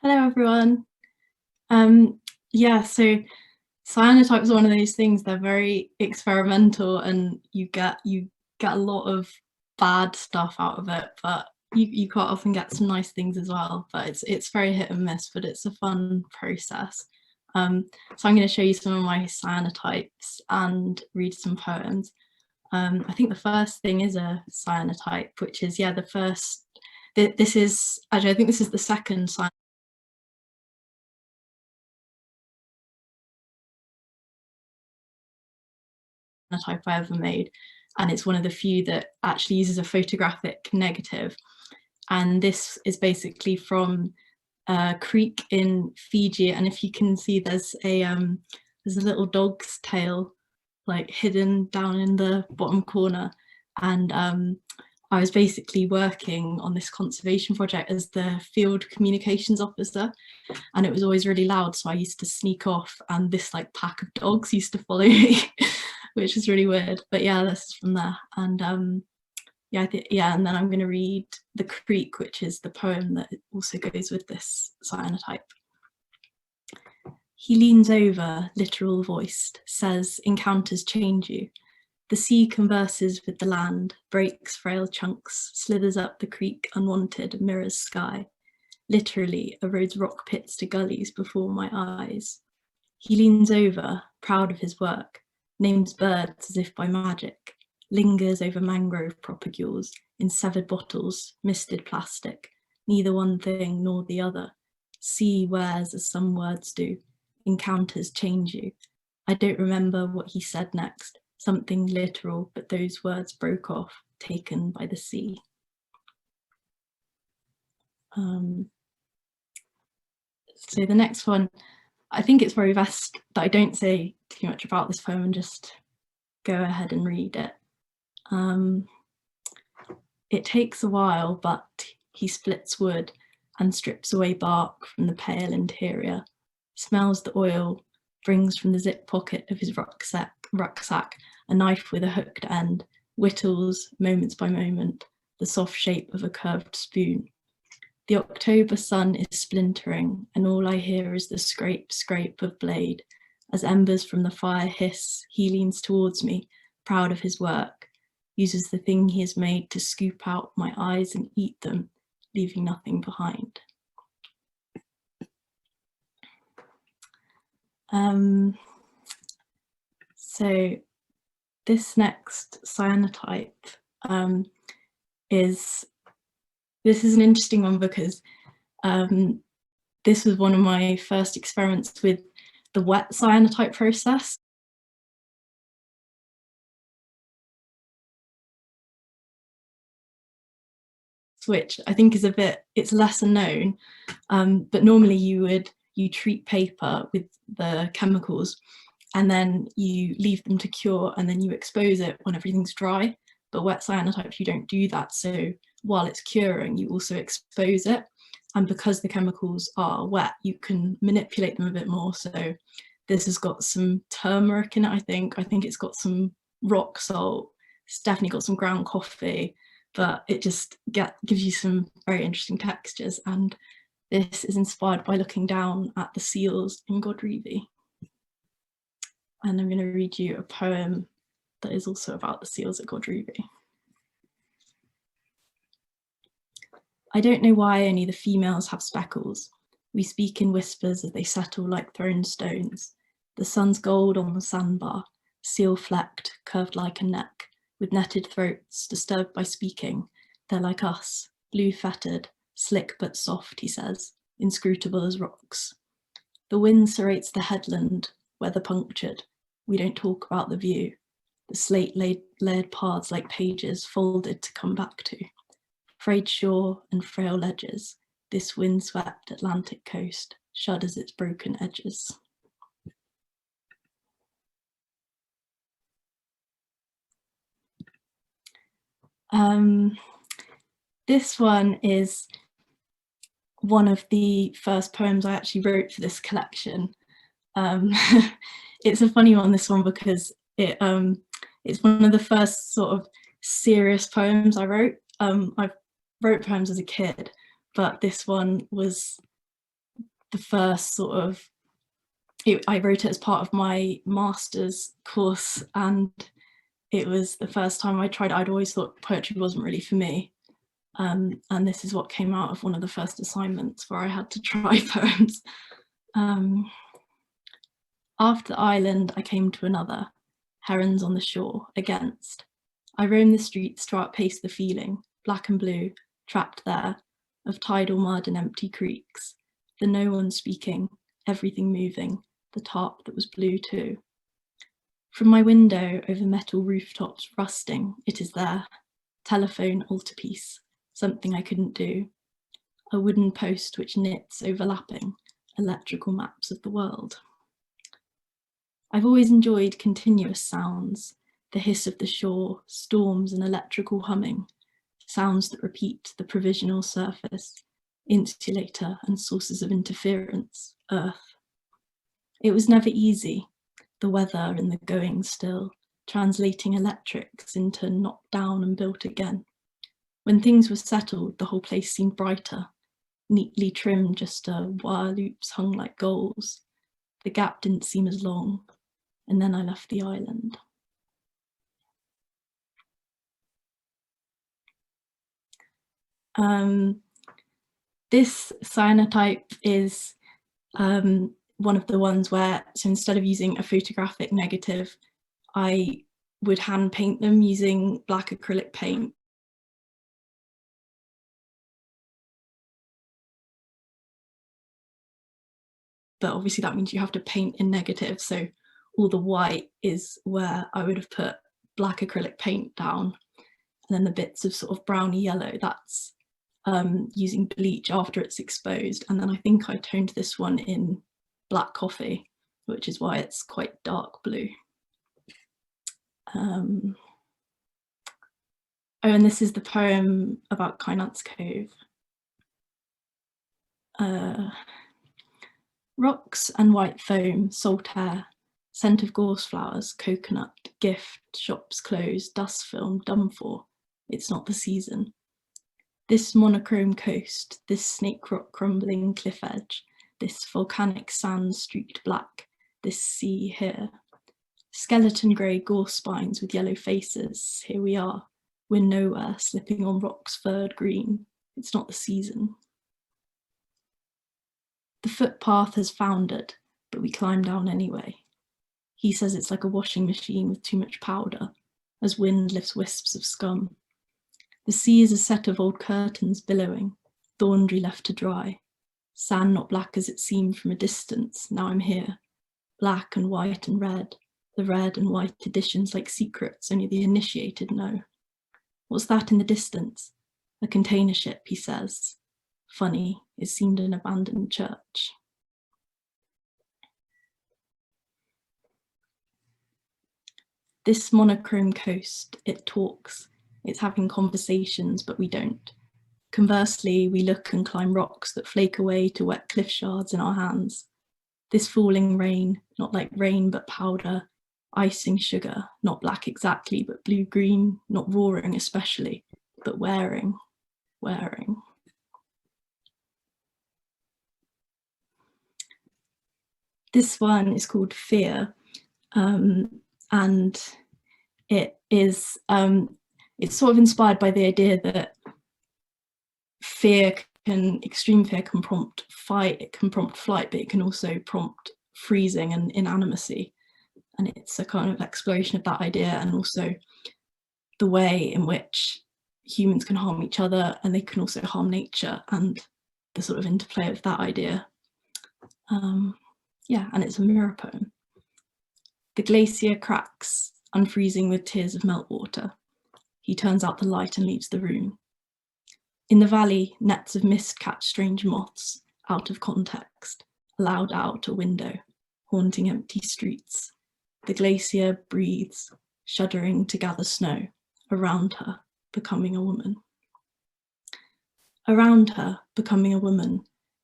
Hello everyone. Yeah, so cyanotypes are one of those things, they're very experimental and you get a lot of bad stuff out of it, but you quite often get some nice things as well. But it's very hit and miss, but it's a fun process. So I'm going to show you some of my cyanotypes and read some poems. I think the first thing is a cyanotype, which is the first. This is actually I think this is the second cyanotype I ever made, and it's one of the few that actually uses a photographic negative. And this is basically from a creek in Fiji, and if you can see, there's a little dog's tail like hidden down in the bottom corner. And I was basically working on this conservation project as the field communications officer, and it was always really loud, so I used to sneak off and this like pack of dogs used to follow me which is really weird. But yeah, this is from there. And and then I'm going to read The Creek, which is the poem that also goes with this cyanotype. He leans over, literal voiced, says encounters change you. The sea converses with the land, breaks frail chunks, slithers up the creek unwanted, mirrors sky. Literally erodes rock pits to gullies before my eyes. He leans over, proud of his work, names birds as if by magic, lingers over mangrove propagules in severed bottles, misted plastic, neither one thing nor the other. Sea wears as some words do, encounters change you. I don't remember what he said next, something literal, but those words broke off, taken by the sea. So the next one, I think it's probably best that I don't say too much about this poem and just go ahead and read it. It takes a while, but he splits wood and strips away bark from the pale interior, smells the oil, brings from the zip pocket of his rucksack a knife with a hooked end, whittles, moments by moment, the soft shape of a curved spoon. The October sun is splintering, and all I hear is the scrape, scrape of blade. As embers from the fire hiss, he leans towards me, proud of his work, uses the thing he has made to scoop out my eyes and eat them, leaving nothing behind. So this next cyanotype this is an interesting one because this was one of my first experiments with the wet cyanotype process. Which I think is it's lesser known, but normally you treat paper with the chemicals and then you leave them to cure and then you expose it when everything's dry. But wet cyanotypes, you don't do that. So while it's curing, you also expose it. And because the chemicals are wet, you can manipulate them a bit more. So this has got some turmeric in it, I think. I think it's got some rock salt. It's definitely got some ground coffee, but it just gives you some very interesting textures. And this is inspired by looking down at the seals in Godrevy. And I'm going to read you a poem that is also about the seals at Godrevy. I don't know why only the females have speckles. We speak in whispers as they settle like thrown stones. The sun's gold on the sandbar, seal flecked, curved like a neck, with netted throats disturbed by speaking. They're like us, blue fettered, slick but soft, he says, inscrutable as rocks. The wind serrates the headland, weather punctured. We don't talk about the view. The slate layered paths like pages folded to come back to. Frayed shore and frail ledges, this wind-swept Atlantic coast shudders its broken edges. This one is one of the first poems I actually wrote for this collection. It's a funny one, this one, because it's one of the first sort of serious poems I wrote. I wrote poems as a kid, but this one was the first sort of, I wrote it as part of my master's course, and it was the first time I tried. I'd always thought poetry wasn't really for me. And this is what came out of one of the first assignments where I had to try poems. After the island, I came to another, herons on the shore, against. I roamed the streets to outpace the feeling, black and blue, trapped there, of tidal mud and empty creeks, the no one speaking, everything moving, the tarp that was blue too. From my window over metal rooftops rusting, it is there, telephone altarpiece, something I couldn't do, a wooden post which knits overlapping electrical maps of the world. I've always enjoyed continuous sounds, the hiss of the shore, storms and electrical humming, sounds that repeat the provisional surface, insulator and sources of interference, earth. It was never easy, the weather and the going still, translating electrics into knocked down and built again. When things were settled, the whole place seemed brighter, neatly trimmed, just wire loops hung like goals. The gap didn't seem as long, and then I left the island. This cyanotype is one of the ones where, so instead of using a photographic negative, I would hand paint them using black acrylic paint. But obviously that means you have to paint in negative, so all the white is where I would have put black acrylic paint down, and then the bits of sort of browny yellow, that's using bleach after it's exposed. And then I think I toned this one in black coffee, which is why it's quite dark blue. Oh, and this is the poem about Kynance Cove. Rocks and white foam, salt air, scent of gorse flowers, coconut, gift, shops closed, dust film, done for. It's not the season. This monochrome coast, this snake rock crumbling cliff edge, this volcanic sand streaked black, this sea here. Skeleton grey gorse spines with yellow faces, here we are. We're nowhere, slipping on rocks furred green. It's not the season. The footpath has foundered, but we climb down anyway. He says it's like a washing machine with too much powder, as wind lifts wisps of scum. The sea is a set of old curtains billowing, laundry left to dry. Sand not black as it seemed from a distance, now I'm here. Black and white and red, the red and white editions like secrets only the initiated know. What's that in the distance? A container ship, he says. Funny, it seemed an abandoned church. This monochrome coast, it talks. It's having conversations, but we don't. Conversely, we look and climb rocks that flake away to wet cliff shards in our hands. This falling rain, not like rain, but powder, icing sugar, not black exactly, but blue-green, not roaring especially, but wearing. This one is called Fear, and it is, it's sort of inspired by the idea that extreme fear can prompt fight, it can prompt flight, but it can also prompt freezing and inanimacy. And it's a kind of exploration of that idea, and also the way in which humans can harm each other and they can also harm nature, and the sort of interplay of that idea. Yeah, and it's a mirror poem. The glacier cracks, unfreezing with tears of meltwater. He turns out the light and leaves the room. In the valley, nets of mist catch strange moths, out of context, allowed out a window, haunting empty streets. The glacier breathes, shuddering to gather snow, around her, becoming a woman. Around her, becoming a woman,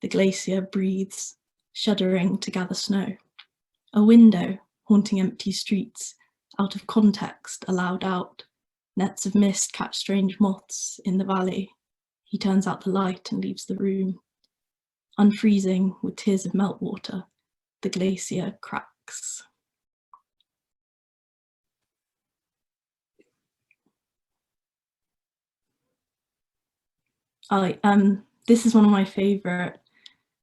the glacier breathes, shuddering to gather snow. A window, haunting empty streets, out of context, allowed out. Nets of mist catch strange moths in the valley. He turns out the light and leaves the room. unfreezing with tears of meltwater, the glacier cracks. This is one of my favourite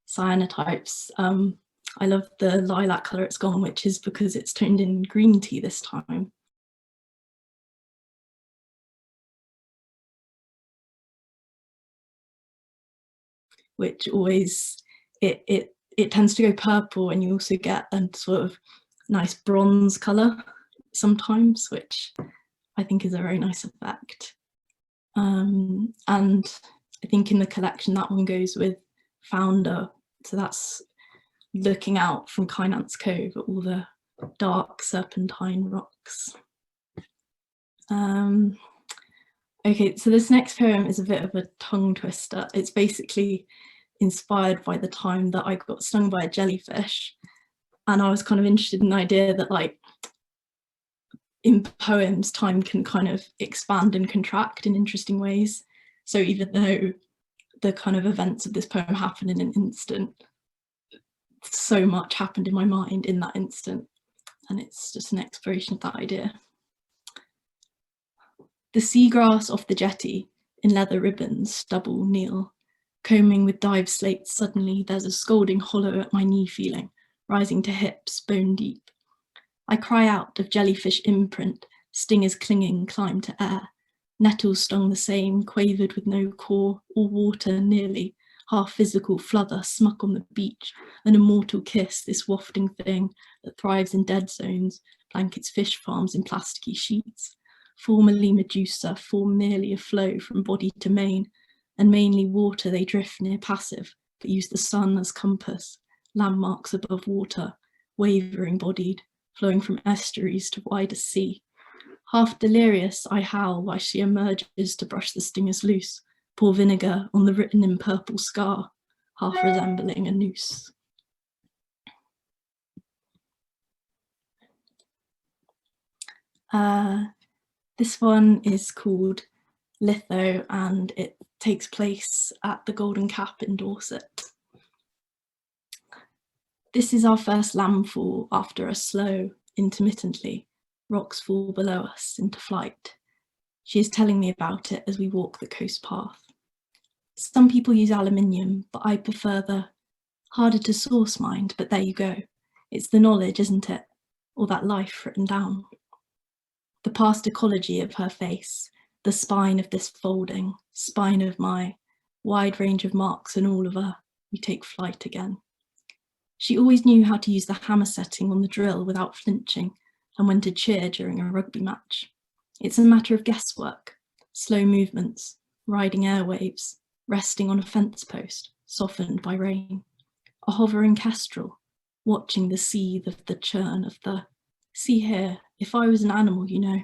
cyanotypes. I love the lilac colour it's gone, which is because it's toned in green tea this time. Which always, it tends to go purple, and you also get a sort of nice bronze colour sometimes, which I think is a very nice effect. And I think in the collection that one goes with Founder, so that's looking out from Kynance Cove at all the dark serpentine rocks. Okay, so this next poem is a bit of a tongue twister. It's basically inspired by the time that I got stung by a jellyfish, and I was kind of interested in the idea that, like, in poems, time can kind of expand and contract in interesting ways. So even though the kind of events of this poem happen in an instant, so much happened in my mind in that instant, and it's just an exploration of that idea. The seagrass off the jetty, in leather ribbons, stubble kneel, combing with dive slates. Suddenly there's a scolding hollow at my knee feeling, rising to hips, bone deep. I cry out of jellyfish imprint, stingers clinging, climb to air. Nettles stung the same, quavered with no core, all water nearly, half physical fluther, smuck on the beach, an immortal kiss, this wafting thing that thrives in dead zones, blankets fish farms in plasticky sheets. Formerly Medusa, form merely a flow from body to mane, and mainly water they drift near passive, but use the sun as compass, landmarks above water, wavering bodied, flowing from estuaries to wider sea. Half delirious, I howl while she emerges to brush the stingers loose, pour vinegar on the written in purple scar, half resembling a noose. This one is called Litho, and it takes place at the Golden Cap in Dorset. This is our first landfall after a slow, intermittently, rocks fall below us into flight. She is telling me about it as we walk the coast path. Some people use aluminium, but I prefer the harder to source mind, but there you go. It's the knowledge, isn't it? Or that life written down. The past ecology of her face, the spine of this folding, spine of my wide range of marks, and all of her, we take flight again. She always knew how to use the hammer setting on the drill without flinching, and when to cheer during a rugby match. It's a matter of guesswork, slow movements, riding airwaves, resting on a fence post, softened by rain. A hovering kestrel, watching the seethe of the churn of the, see here, if I was an animal, you know,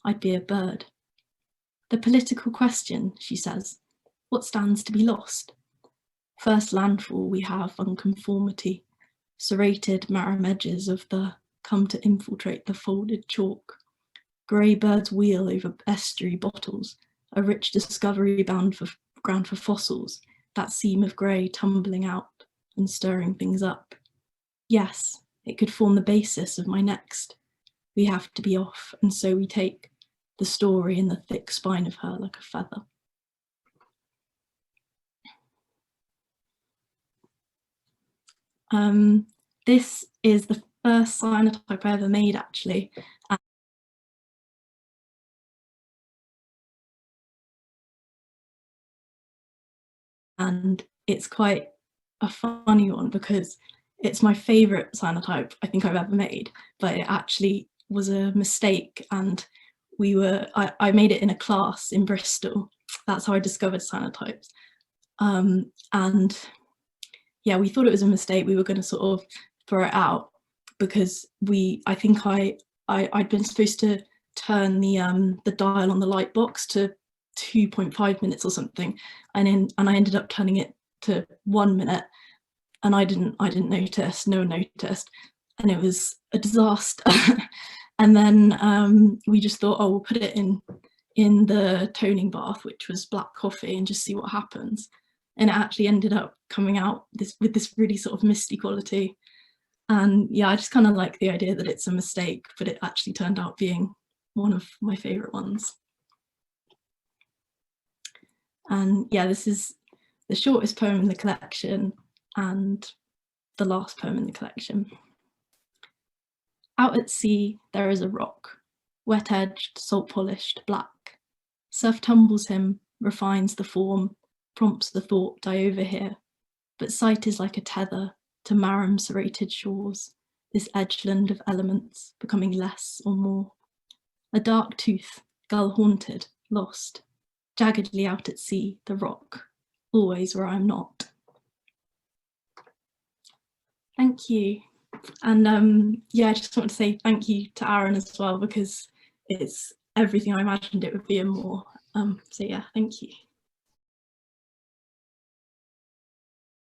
I'd be a bird. The political question, she says, what stands to be lost? First landfall we have unconformity, serrated marram edges of the come to infiltrate the folded chalk. Grey birds wheel over estuary bottles, a rich discovery bound for ground for fossils, that seam of grey tumbling out and stirring things up. Yes, it could form the basis of my next. We have to be off, and so we take the story in the thick spine of her like a feather. This is the first cyanotype I ever made, actually. And it's quite a funny one because it's my favourite cyanotype I think I've ever made, but it actually was a mistake, and I made it in a class in Bristol. That's how I discovered cyanotypes. And yeah, we thought it was a mistake. We were going to sort of throw it out because I think I'd been supposed to turn the dial on the light box to 2.5 minutes or something, and I ended up turning it to 1 minute, and I didn't notice. No one noticed, and it was a disaster. And then we just thought, oh, we'll put it in the toning bath, which was black coffee, and just see what happens. and it actually ended up coming out with this really sort of misty quality. And yeah, I just kind of like the idea that it's a mistake, but it actually turned out being one of my favourite ones. And yeah, this is the shortest poem in the collection and the last poem in the collection. Out at sea, there is a rock, wet-edged, salt-polished, black. Surf tumbles him, refines the form, prompts the thought I overhear. But sight is like a tether to marram-serrated shores, this edgeland of elements becoming less or more. A dark tooth, gull-haunted, lost, jaggedly out at sea, the rock, always where I'm not. Thank you. And yeah, I just want to say thank you to Aaron as well, because it's everything I imagined it would be and more. So yeah, thank you.